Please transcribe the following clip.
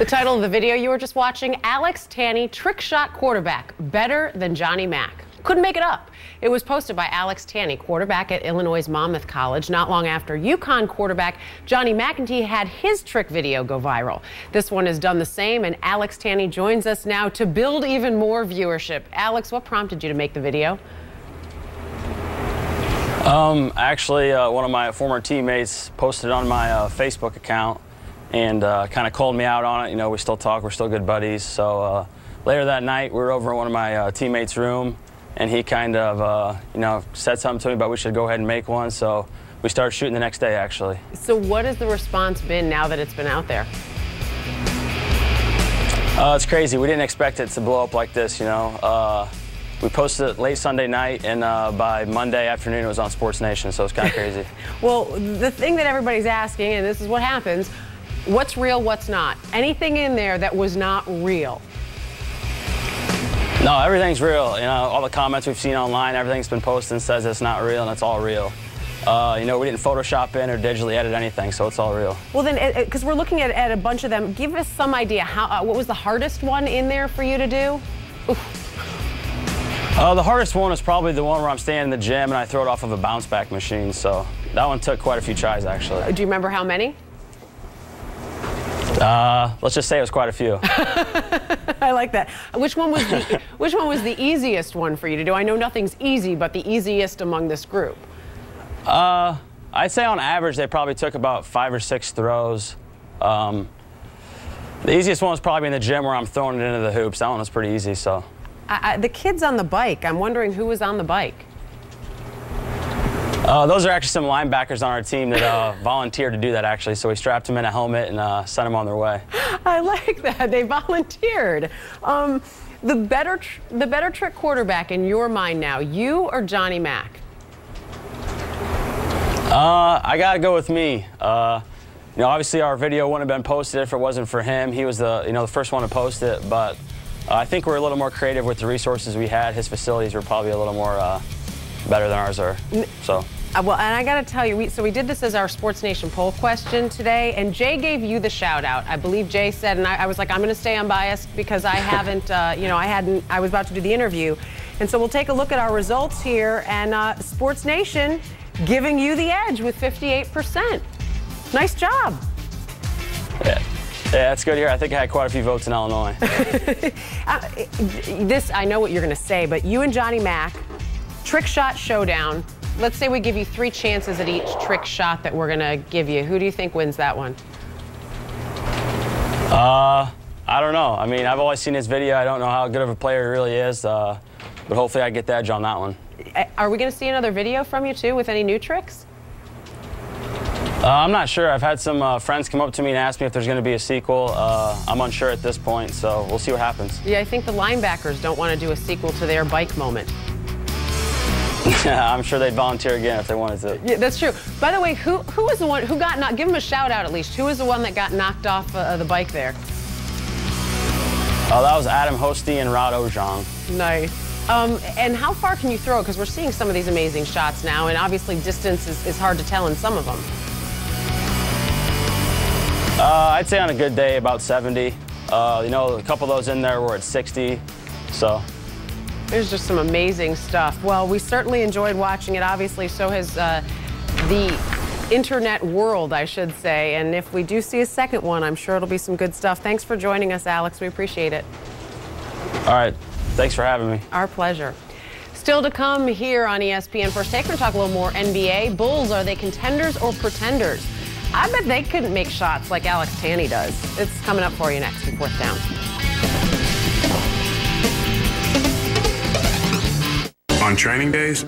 title of the video you were just watching, Alex Tanney, trick shot quarterback, better than Johnny Mack. Couldn't make it up. It was posted by Alex Tanney, quarterback at Illinois' Monmouth College, not long after UConn quarterback Johnny McEntee had his trick video go viral. This one has done the same, and Alex Tanney joins us now to build even more viewership. Alex, what prompted you to make the video? Actually, one of my former teammates posted on my Facebook account and kind of called me out on it. You know, we still talk, we're still good buddies. So later that night, we were over in one of my teammates' room, and he kind of, you know, said something to me about we should go ahead and make one. So we started shooting the next day, actually. So what has the response been now that it's been out there? It's crazy. We didn't expect it to blow up like this, you know. We posted it late Sunday night, and by Monday afternoon, it was on Sports Nation, so it's kind of crazy. Well, the thing that everybody's asking, and this is what happens, what's real, what's not? Anything in there that was not real? No, everything's real. You know, all the comments we've seen online, everything's been posted and says it's not real, and it's all real. You know, we didn't Photoshop in or digitally edit anything, so it's all real. Well, then, because we're looking at a bunch of them, give us some idea. What was the hardest one in there for you to do? Oof. The hardest one is probably the one where I'm standing in the gym and I throw it off of a bounce back machine, so that one took quite a few tries, actually. Do you remember how many? Let's just say it was quite a few. I like that. Which one was the easiest one for you to do? I know nothing's easy, but the easiest among this group. I'd say on average they probably took about 5 or 6 throws. The easiest one was probably in the gym where I'm throwing it into the hoops. That one was pretty easy, so. The kids on the bike, I'm wondering who was on the bike. Those are actually some linebackers on our team that volunteered to do that, actually. So we strapped them in a helmet and sent them on their way. I like that. They volunteered. The better trick quarterback in your mind now, you or Johnny Mack? I got to go with me. You know, obviously our video wouldn't have been posted if it wasn't for him. He was the first one to post it, but I think we're a little more creative with the resources we had. His facilities were probably a little more better than ours are. So. Well, and I got to tell you, we did this as our Sports Nation poll question today, and Jay gave you the shout out. I believe Jay said, and I was like, I'm going to stay unbiased because I haven't, you know, I was about to do the interview. And so we'll take a look at our results here, and Sports Nation giving you the edge with 58%. Nice job. Yeah. Yeah, that's good here. I think I had quite a few votes in Illinois. I know what you're going to say, but you and Johnny Mack, trick shot showdown. Let's say we give you 3 chances at each trick shot that we're going to give you. Who do you think wins that one? I don't know. I mean, I've always seen his video. I don't know how good of a player he really is, but hopefully I get the edge on that one. Are we going to see another video from you, too, with any new tricks? I'm not sure. I've had some friends come up to me and ask me if there's going to be a sequel. I'm unsure at this point, so we'll see what happens. Yeah, I think the linebackers don't want to do a sequel to their bike moment. I'm sure they'd volunteer again if they wanted to. Yeah, that's true. By the way, who was the one who got knocked? Give him a shout out at least. Who was the one that got knocked off the bike there? That was Adam Hosty and Rod Ojong. Nice. And how far can you throw? Because we're seeing some of these amazing shots now, and obviously distance is hard to tell in some of them. I'd say on a good day about 70. You know, a couple of those in there were at 60, so. There's just some amazing stuff. Well, we certainly enjoyed watching it. Obviously, so has the internet world, I should say. And if we do see a second one, I'm sure it'll be some good stuff. Thanks for joining us, Alex. We appreciate it. All right. Thanks for having me. Our pleasure. Still to come here on ESPN First Take, we're going to talk a little more NBA. Bulls, are they contenders or pretenders? I bet they couldn't make shots like Alex Tanney does. It's coming up for you next in 4th Down. On training days,